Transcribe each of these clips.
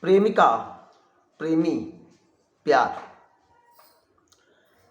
प्रेमिका, प्रेमी, प्यार।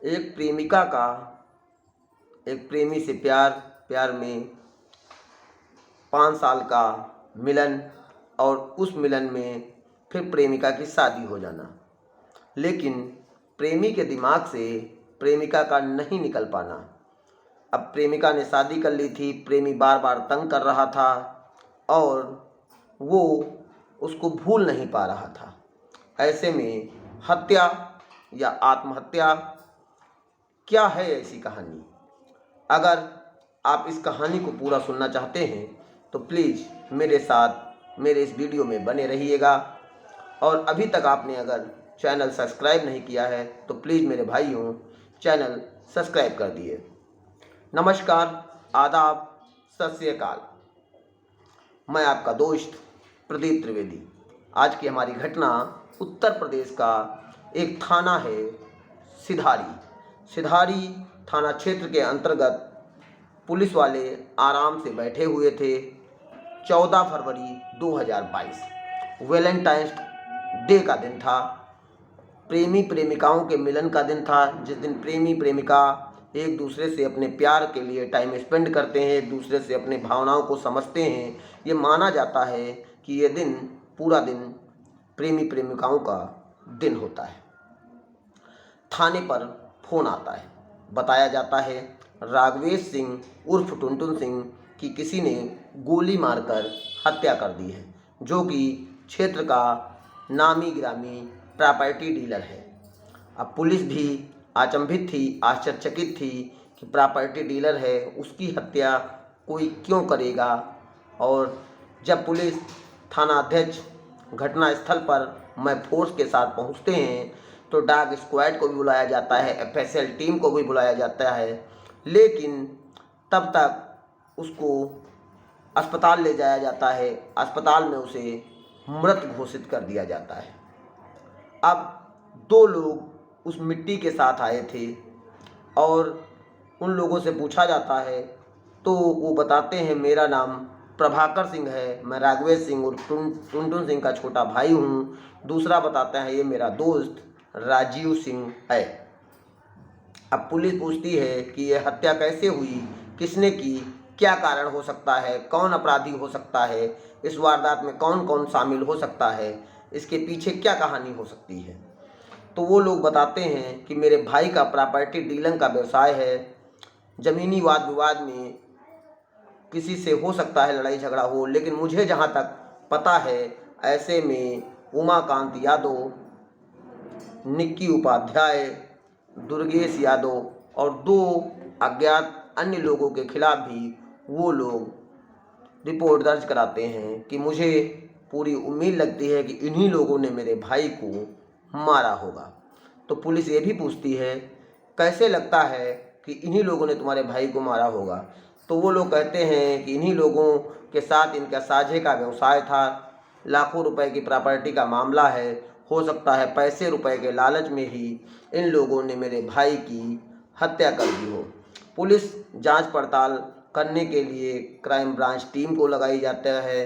एक प्रेमिका का एक प्रेमी से प्यार, प्यार में 5 साल का मिलन और उस मिलन में फिर प्रेमिका की शादी हो जाना। लेकिन प्रेमी के दिमाग से प्रेमिका का नहीं निकल पाना। अब प्रेमिका ने शादी कर ली थी, प्रेमी बार बार तंग कर रहा था और वो उसको भूल नहीं पा रहा था। ऐसे में हत्या या आत्महत्या, क्या है ऐसी कहानी? अगर आप इस कहानी को पूरा सुनना चाहते हैं तो प्लीज़ मेरे साथ मेरे इस वीडियो में बने रहिएगा। और अभी तक आपने अगर चैनल सब्सक्राइब नहीं किया है तो प्लीज़ मेरे भाइयों चैनल सब्सक्राइब कर दिए। नमस्कार, आदाब, सत श्री अकाल। मैं आपका दोस्त प्रदीप त्रिवेदी। आज की हमारी घटना उत्तर प्रदेश का एक थाना है सिधारी थाना क्षेत्र के अंतर्गत। पुलिस वाले आराम से बैठे हुए थे। 14 फरवरी 2022 वैलेंटाइंस डे का दिन था। प्रेमी प्रेमिकाओं के मिलन का दिन था, जिस दिन प्रेमी प्रेमिका एक दूसरे से अपने प्यार के लिए टाइम स्पेंड करते हैं, एक दूसरे से अपने भावनाओं को समझते हैं। ये माना जाता है कि ये दिन, पूरा दिन प्रेमी प्रेमिकाओं का दिन होता है। थाने पर फोन आता है। बताया जाता है राघवेश सिंह उर्फ टुनटुन सिंह की किसी ने गोली मारकर हत्या कर दी है, जो कि क्षेत्र का नामी गिरामी प्रॉपर्टी डीलर है। अब पुलिस भी अचंभित थी, आश्चर्यचकित थी कि प्रॉपर्टी डीलर है, उसकी हत्या कोई क्यों करेगा। और जब पुलिस थाना अध्यक्ष घटनास्थल पर मैं फोर्स के साथ पहुंचते हैं तो डॉग स्क्वाड को भी बुलाया जाता है, एफएसएल टीम को भी बुलाया जाता है, लेकिन तब तक उसको अस्पताल ले जाया जाता है। अस्पताल में उसे मृत घोषित कर दिया जाता है। अब 2 लोग उस मिट्टी के साथ आए थे और उन लोगों से पूछा जाता है तो वो बताते हैं मेरा नाम प्रभाकर सिंह है, मैं राघवेश सिंह और टुनटुन सिंह का छोटा भाई हूँ। दूसरा बताता है ये मेरा दोस्त राजीव सिंह है। अब पुलिस पूछती है कि यह हत्या कैसे हुई, किसने की, क्या कारण हो सकता है, कौन अपराधी हो सकता है, इस वारदात में कौन कौन शामिल हो सकता है, इसके पीछे क्या कहानी हो सकती है। तो वो लोग बताते हैं कि मेरे भाई का प्रॉपर्टी डीलिंग का व्यवसाय है, ज़मीनी वाद विवाद में किसी से हो सकता है लड़ाई झगड़ा हो, लेकिन मुझे जहाँ तक पता है ऐसे में उमाकांत यादव, निक्की उपाध्याय, दुर्गेश यादव और 2 अज्ञात अन्य लोगों के खिलाफ भी वो लोग रिपोर्ट दर्ज कराते हैं कि मुझे पूरी उम्मीद लगती है कि इन्हीं लोगों ने मेरे भाई को मारा होगा। तो पुलिस ये भी पूछती है कैसे लगता है कि इन्हीं लोगों ने तुम्हारे भाई को मारा होगा। तो वो लोग कहते हैं कि इन्हीं लोगों के साथ इनका साझे का व्यवसाय था, लाखों रुपए की प्रॉपर्टी का मामला है, हो सकता है पैसे रुपए के लालच में ही इन लोगों ने मेरे भाई की हत्या कर दी हो। पुलिस जांच पड़ताल करने के लिए क्राइम ब्रांच टीम को लगाई जाता है।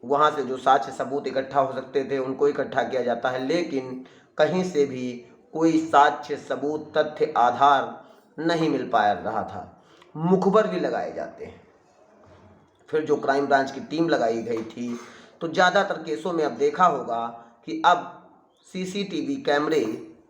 वहां से जो साक्ष्य सबूत इकट्ठा हो सकते थे उनको इकट्ठा किया जाता है, लेकिन कहीं से भी कोई साक्ष्य सबूत तथ्य आधार नहीं मिल पा रहा था। मुखबर भी लगाए जाते हैं। फिर जो क्राइम ब्रांच की टीम लगाई गई थी तो ज़्यादातर केसों में अब देखा होगा कि अब सीसीटीवी कैमरे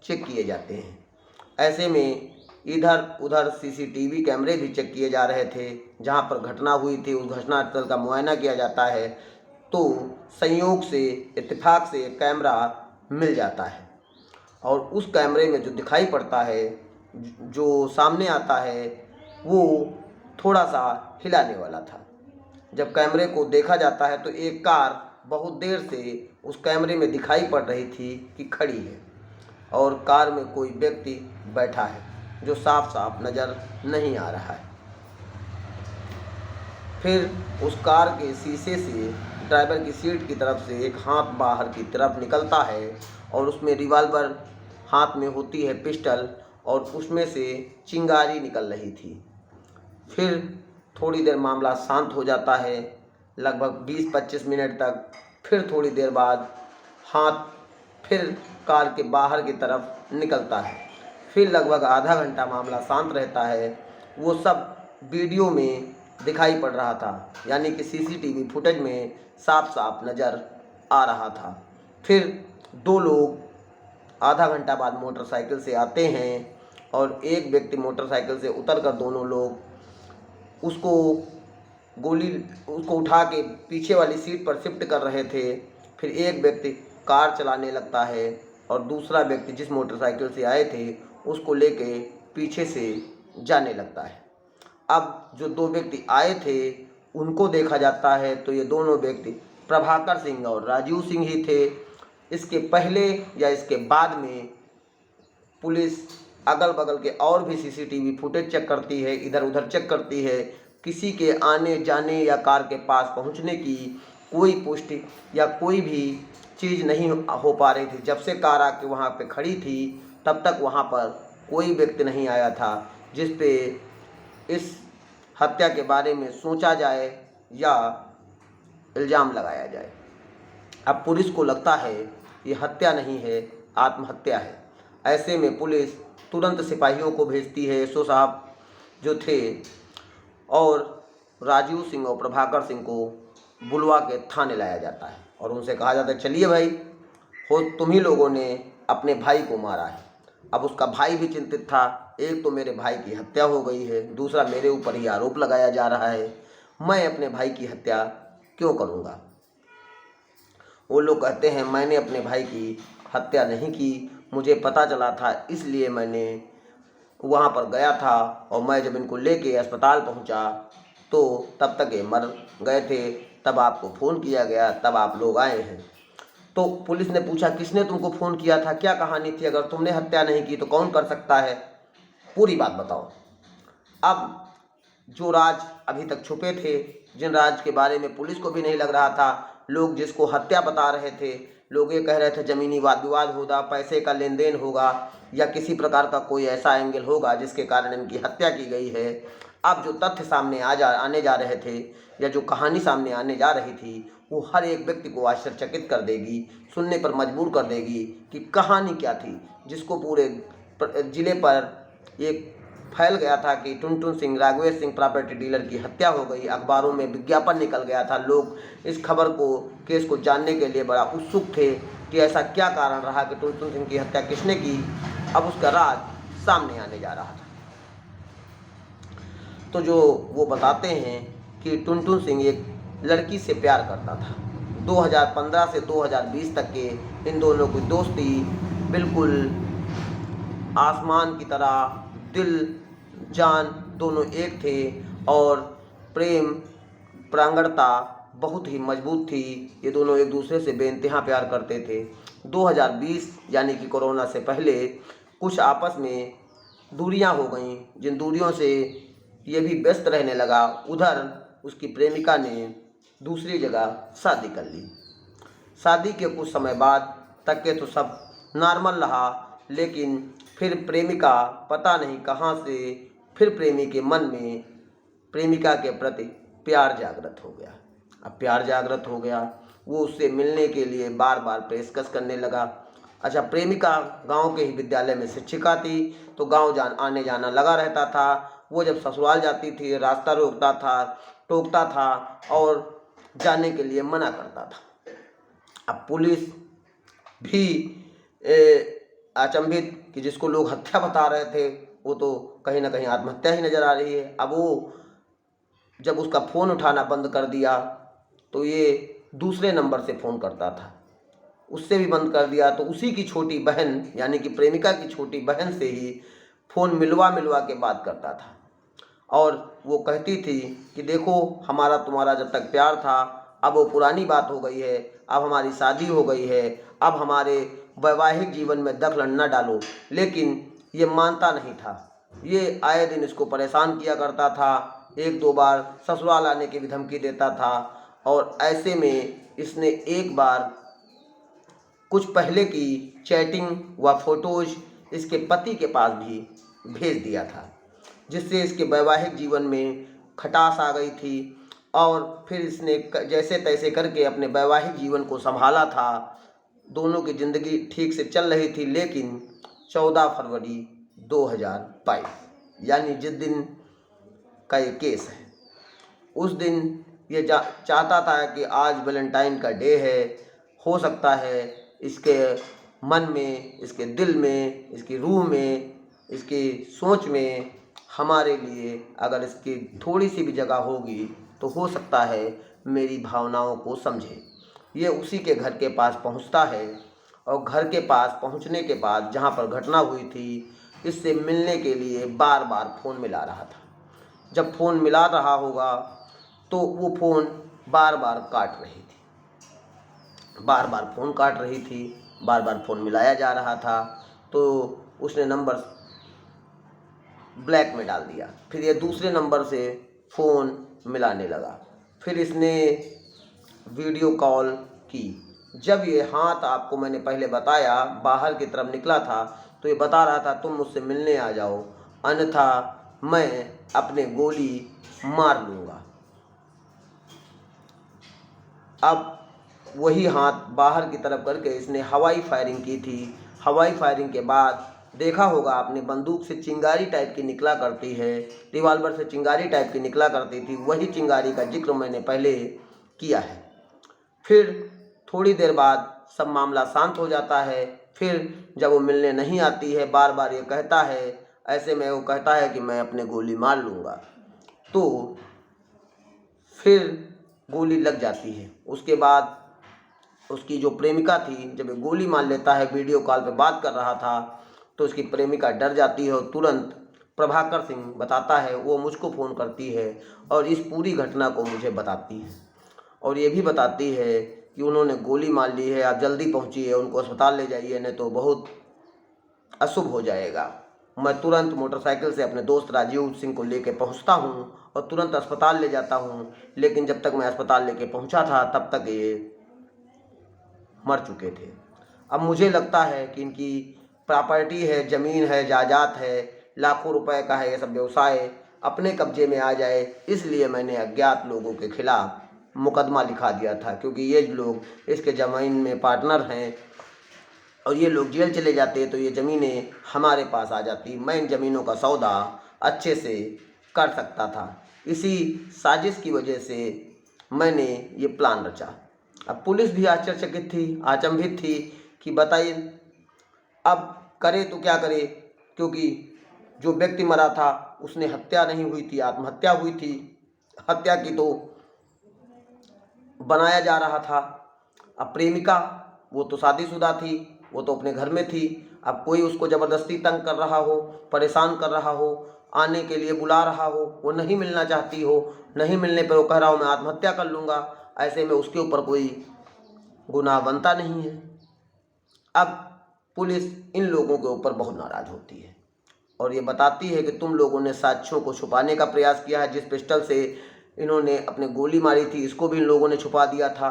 चेक किए जाते हैं। ऐसे में इधर उधर सीसीटीवी कैमरे भी चेक किए जा रहे थे। जहां पर घटना हुई थी उस घटनास्थल का मुआयना किया जाता है तो संयोग से, इत्तेफाक से एक कैमरा मिल जाता है और उस कैमरे में जो दिखाई पड़ता है, जो सामने आता है, वो थोड़ा सा हिलाने वाला था। जब कैमरे को देखा जाता है तो एक कार बहुत देर से उस कैमरे में दिखाई पड़ रही थी कि खड़ी है और कार में कोई व्यक्ति बैठा है जो साफ साफ नज़र नहीं आ रहा है। फिर उस कार के शीशे से ड्राइवर की सीट की तरफ से एक हाथ बाहर की तरफ निकलता है और उसमें रिवॉल्वर हाथ में होती है, पिस्टल, और उसमें से चिंगारी निकल रही थी। फिर थोड़ी देर मामला शांत हो जाता है, लगभग 20-25 मिनट तक। फिर थोड़ी देर बाद हाथ फिर कार के बाहर की तरफ निकलता है। फिर लगभग आधा घंटा मामला शांत रहता है। वो सब वीडियो में दिखाई पड़ रहा था, यानी कि सीसीटीवी फुटेज में साफ साफ नज़र आ रहा था। फिर दो लोग आधा घंटा बाद मोटरसाइकिल से आते हैं और एक व्यक्ति मोटरसाइकिल से उतरकर दोनों लोग उसको उठा के पीछे वाली सीट पर शिफ्ट कर रहे थे। फिर एक व्यक्ति कार चलाने लगता है और दूसरा व्यक्ति जिस मोटरसाइकिल से आए थे उसको लेके पीछे से जाने लगता है। अब जो दो व्यक्ति आए थे उनको देखा जाता है तो ये दोनों व्यक्ति प्रभाकर सिंह और राजीव सिंह ही थे। इसके पहले या इसके बाद में पुलिस अगल बगल के और भी सीसीटीवी फुटेज चेक करती है, इधर उधर चेक करती है। किसी के आने जाने या कार के पास पहुंचने की कोई पुष्टि या कोई भी चीज़ नहीं हो पा रही थी। जब से कार आके वहाँ पे खड़ी थी तब तक वहाँ पर कोई व्यक्ति नहीं आया था जिस पे इस हत्या के बारे में सोचा जाए या इल्ज़ाम लगाया जाए। अब पुलिस को लगता है ये हत्या नहीं है, आत्महत्या है। ऐसे में पुलिस तुरंत सिपाहियों को भेजती है, एसओ साहब जो थे, और राजीव सिंह और प्रभाकर सिंह को बुलवा के थाने लाया जाता है और उनसे कहा जाता है चलिए भाई, हो तुम ही लोगों ने अपने भाई को मारा है। अब उसका भाई भी चिंतित था, एक तो मेरे भाई की हत्या हो गई है, दूसरा मेरे ऊपर ही आरोप लगाया जा रहा है, मैं अपने भाई की हत्या क्यों करूँगा। वो लोग कहते हैं मैंने अपने भाई की हत्या नहीं की, मुझे पता चला था इसलिए मैंने वहाँ पर गया था और मैं जब इनको लेके अस्पताल पहुँचा तो तब तक ये मर गए थे, तब आपको फ़ोन किया गया, तब आप लोग आए हैं। तो पुलिस ने पूछा किसने तुमको फ़ोन किया था, क्या कहानी थी, अगर तुमने हत्या नहीं की तो कौन कर सकता है, पूरी बात बताओ। अब जो राज अभी तक छुपे थे, जिन राज के बारे में पुलिस को भी नहीं लग रहा था, लोग जिसको हत्या बता रहे थे, लोग ये कह रहे थे ज़मीनी वाद विवाद होगा, पैसे का लेन देन होगा या किसी प्रकार का कोई ऐसा एंगल होगा जिसके कारण इनकी हत्या की गई है। अब जो तथ्य सामने आने जा रहे थे या जो कहानी सामने आने जा रही थी वो हर एक व्यक्ति को आश्चर्यचकित कर देगी, सुनने पर मजबूर कर देगी कि कहानी क्या थी, जिसको पूरे ज़िले पर एक फैल गया था कि टुनटुन सिंह, राघवेश सिंह प्रॉपर्टी डीलर की हत्या हो गई। अखबारों में विज्ञापन निकल गया था, लोग इस खबर को, केस को जानने के लिए बड़ा उत्सुक थे कि ऐसा क्या कारण रहा कि टुनटुन सिंह की हत्या किसने की। अब उसका राज सामने आने जा रहा था। तो जो वो बताते हैं कि टुनटुन सिंह एक लड़की से प्यार करता था। 2015 से 2020 तक के इन दोनों की दोस्ती बिल्कुल आसमान की तरह, दिल जान दोनों एक थे और प्रेम प्रांगणता बहुत ही मजबूत थी। ये दोनों एक दूसरे से बेइंतहा प्यार करते थे। 2020 यानी कि कोरोना से पहले कुछ आपस में दूरियां हो गईं, जिन दूरियों से ये भी व्यस्त रहने लगा। उधर उसकी प्रेमिका ने दूसरी जगह शादी कर ली। शादी के कुछ समय बाद तक के तो सब नॉर्मल रहा, लेकिन फिर प्रेमिका पता नहीं कहाँ से फिर प्रेमी के मन में प्रेमिका के प्रति प्यार जागृत हो गया। अब प्यार जागृत हो गया, वो उससे मिलने के लिए बार बार पेशकश करने लगा। अच्छा, प्रेमिका गांव के ही विद्यालय में शिक्षिका थी तो गांव आने जाना लगा रहता था। वो जब ससुराल जाती थी रास्ता रोकता था, टोकता था और जाने के लिए मना करता था। अब पुलिस भी अचंभित कि जिसको लोग हत्या बता रहे थे वो तो कहीं ना कहीं आत्महत्या ही नज़र आ रही है। अब वो जब उसका फ़ोन उठाना बंद कर दिया तो ये दूसरे नंबर से फ़ोन करता था, उससे भी बंद कर दिया तो उसी की छोटी बहन यानी कि प्रेमिका की छोटी बहन से ही फ़ोन मिलवा के बात करता था। और वो कहती थी कि देखो हमारा तुम्हारा जब तक प्यार था, अब वो पुरानी बात हो गई है, अब हमारी शादी हो गई है, अब हमारे वैवाहिक जीवन में दखल न डालो। लेकिन ये मानता नहीं था, ये आए दिन इसको परेशान किया करता था, एक दो बार ससुराल आने की भी धमकी देता था। और ऐसे में इसने एक बार कुछ पहले की चैटिंग व फोटोज़ इसके पति के पास भी भेज दिया था, जिससे इसके वैवाहिक जीवन में खटास आ गई थी। और फिर इसने जैसे तैसे करके अपने वैवाहिक जीवन को संभाला था। दोनों की ज़िंदगी ठीक से चल रही थी, लेकिन 14 फरवरी 2022 यानी जिस दिन का ये केस है, उस दिन ये चाहता था कि आज वैलेंटाइन का डे है, हो सकता है इसके मन में, इसके दिल में, इसकी रूह में, इसकी सोच में हमारे लिए अगर इसकी थोड़ी सी भी जगह होगी तो हो सकता है मेरी भावनाओं को समझे। ये उसी के घर के पास पहुंचता है और घर के पास पहुंचने के बाद जहां पर घटना हुई थी, इससे मिलने के लिए बार बार फ़ोन मिला रहा था। जब फ़ोन मिला रहा होगा तो वो फ़ोन बार बार काट रही थी, बार बार फ़ोन काट रही थी, बार बार फ़ोन मिलाया जा रहा था। तो उसने नंबर ब्लैक में डाल दिया। फिर ये दूसरे नंबर से फ़ोन मिलाने लगा। फिर इसने वीडियो कॉल की। जब ये हाथ, आपको मैंने पहले बताया, बाहर की तरफ निकला था तो ये बता रहा था तुम मुझसे मिलने आ जाओ, अन्यथा मैं अपने गोली मार लूँगा। अब वही हाथ बाहर की तरफ करके इसने हवाई फायरिंग की थी। हवाई फायरिंग के बाद देखा होगा आपने, बंदूक से चिंगारी टाइप की निकला करती है, रिवाल्वर से चिंगारी टाइप की निकला करती थी, वही चिंगारी का जिक्र मैंने पहले किया है। फिर थोड़ी देर बाद सब मामला शांत हो जाता है। फिर जब वो मिलने नहीं आती है, बार बार ये कहता है, ऐसे में वो कहता है कि मैं अपने गोली मार लूँगा, तो फिर गोली लग जाती है। उसके बाद उसकी जो प्रेमिका थी, जब ये गोली मार लेता है, वीडियो कॉल पे बात कर रहा था, तो उसकी प्रेमिका डर जाती है और तुरंत प्रभाकर सिंह बताता है, वो मुझको फ़ोन करती है और इस पूरी घटना को मुझे बताती है और ये भी बताती है कि उन्होंने गोली मार ली है, आप जल्दी पहुँचिए, उनको अस्पताल ले जाइए, नहीं तो बहुत अशुभ हो जाएगा। मैं तुरंत मोटरसाइकिल से अपने दोस्त राजीव सिंह को लेकर पहुंचता हूं और तुरंत अस्पताल ले जाता हूं, लेकिन जब तक मैं अस्पताल लेके पहुंचा था तब तक ये मर चुके थे। अब मुझे लगता है कि इनकी प्रॉपर्टी है, ज़मीन है, जायदाद है, लाखों रुपए का है, ये सब व्यवसाय अपने कब्जे में आ जाए, इसलिए मैंने अज्ञात लोगों के खिलाफ मुकदमा लिखा दिया था, क्योंकि ये लोग इसके ज़मीन में पार्टनर हैं और ये लोग जेल चले जाते तो ये ज़मीनें हमारे पास आ जाती, मैं इन ज़मीनों का सौदा अच्छे से कर सकता था। इसी साजिश की वजह से मैंने ये प्लान रचा। अब पुलिस भी आश्चर्यचकित थी, अचंभित थी कि बताइए अब करे तो क्या करे, क्योंकि जो व्यक्ति मरा था उसने हत्या नहीं हुई थी, आत्महत्या हुई थी। हत्या की तो बनाया जा रहा था। अब प्रेमिका, वो तो शादीशुदा थी, वो तो अपने घर में थी। अब कोई उसको ज़बरदस्ती तंग कर रहा हो, परेशान कर रहा हो, आने के लिए बुला रहा हो, वो नहीं मिलना चाहती हो, नहीं मिलने पर वो कह रहा हो मैं आत्महत्या कर लूँगा, ऐसे में उसके ऊपर कोई गुनाह बनता नहीं है। अब पुलिस इन लोगों के ऊपर बहुत नाराज़ होती है और ये बताती है कि तुम लोगों ने साक्ष्यों को छुपाने का प्रयास किया है। जिस पिस्टल से इन्होंने अपने गोली मारी थी, इसको भी इन लोगों ने छुपा दिया था।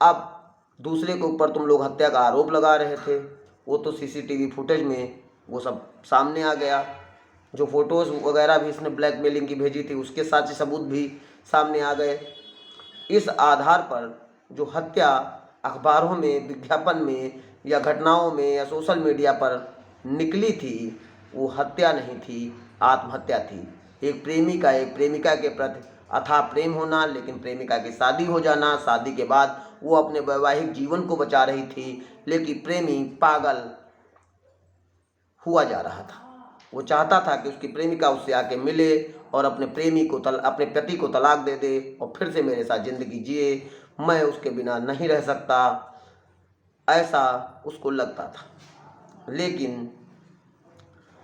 अब दूसरे के ऊपर तुम लोग हत्या का आरोप लगा रहे थे, वो तो सीसीटीवी फुटेज में वो सब सामने आ गया। जो फ़ोटोज़ वगैरह भी इसने ब्लैकमेलिंग की भेजी थी, उसके साक्षी सबूत भी सामने आ गए। इस आधार पर जो हत्या अखबारों में, विज्ञापन में या घटनाओं में या सोशल मीडिया पर निकली थी, वो हत्या नहीं थी, आत्महत्या थी। एक प्रेमी का एक प्रेमिका के प्रति अथाह प्रेम होना, लेकिन प्रेमिका की शादी हो जाना, शादी के बाद वो अपने वैवाहिक जीवन को बचा रही थी, लेकिन प्रेमी पागल हुआ जा रहा था। वो चाहता था कि उसकी प्रेमिका उससे आके मिले और अपने अपने पति को तलाक दे दे और फिर से मेरे साथ ज़िंदगी जिए, मैं उसके बिना नहीं रह सकता, ऐसा उसको लगता था। लेकिन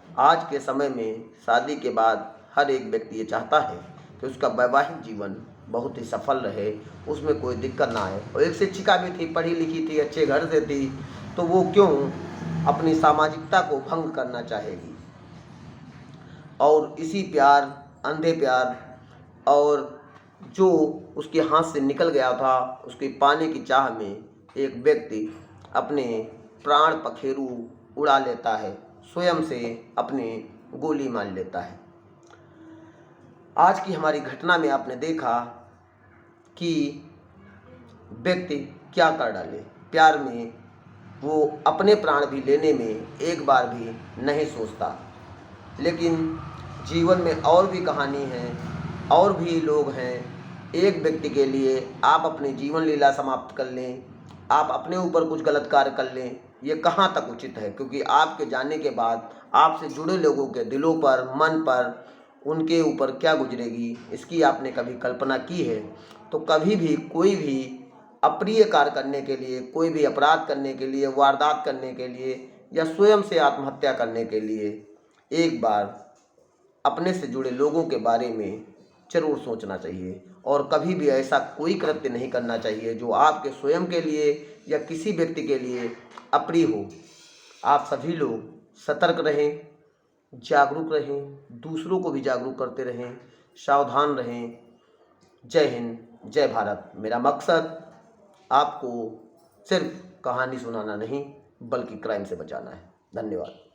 आज के समय में शादी के बाद हर एक व्यक्ति ये चाहता है कि उसका वैवाहिक जीवन बहुत ही सफल रहे, उसमें कोई दिक्कत ना आए। और एक शिक्षिका भी थी, पढ़ी लिखी थी, अच्छे घर से थी, तो वो क्यों अपनी सामाजिकता को भंग करना चाहेगी। और इसी प्यार, अंधे प्यार, और जो उसके हाथ से निकल गया था, उसके पाने की चाह में एक व्यक्ति अपने प्राण पखेरु उड़ा लेता है, स्वयं से अपने गोली मार लेता है। आज की हमारी घटना में आपने देखा कि व्यक्ति क्या कर डाले, प्यार में वो अपने प्राण भी लेने में एक बार भी नहीं सोचता। लेकिन जीवन में और भी कहानी है, और भी लोग हैं। एक व्यक्ति के लिए आप अपनी जीवन लीला समाप्त कर लें, आप अपने ऊपर कुछ गलत कार्य कर लें, ये कहाँ तक उचित है? क्योंकि आपके जाने के बाद आपसे जुड़े लोगों के दिलों पर, मन पर, उनके ऊपर क्या गुजरेगी, इसकी आपने कभी कल्पना की है? तो कभी भी कोई भी अप्रिय कार्य करने के लिए, कोई भी अपराध करने के लिए, वारदात करने के लिए या स्वयं से आत्महत्या करने के लिए एक बार अपने से जुड़े लोगों के बारे में ज़रूर सोचना चाहिए। और कभी भी ऐसा कोई कृत्य नहीं करना चाहिए जो आपके स्वयं के लिए या किसी व्यक्ति के लिए अप्रिय हो। आप सभी लोग सतर्क रहें, जागरूक रहें, दूसरों को भी जागरूक करते रहें, सावधान रहें। जय हिंद, जय भारत। मेरा मकसद आपको सिर्फ कहानी सुनाना नहीं, बल्कि क्राइम से बचाना है। धन्यवाद।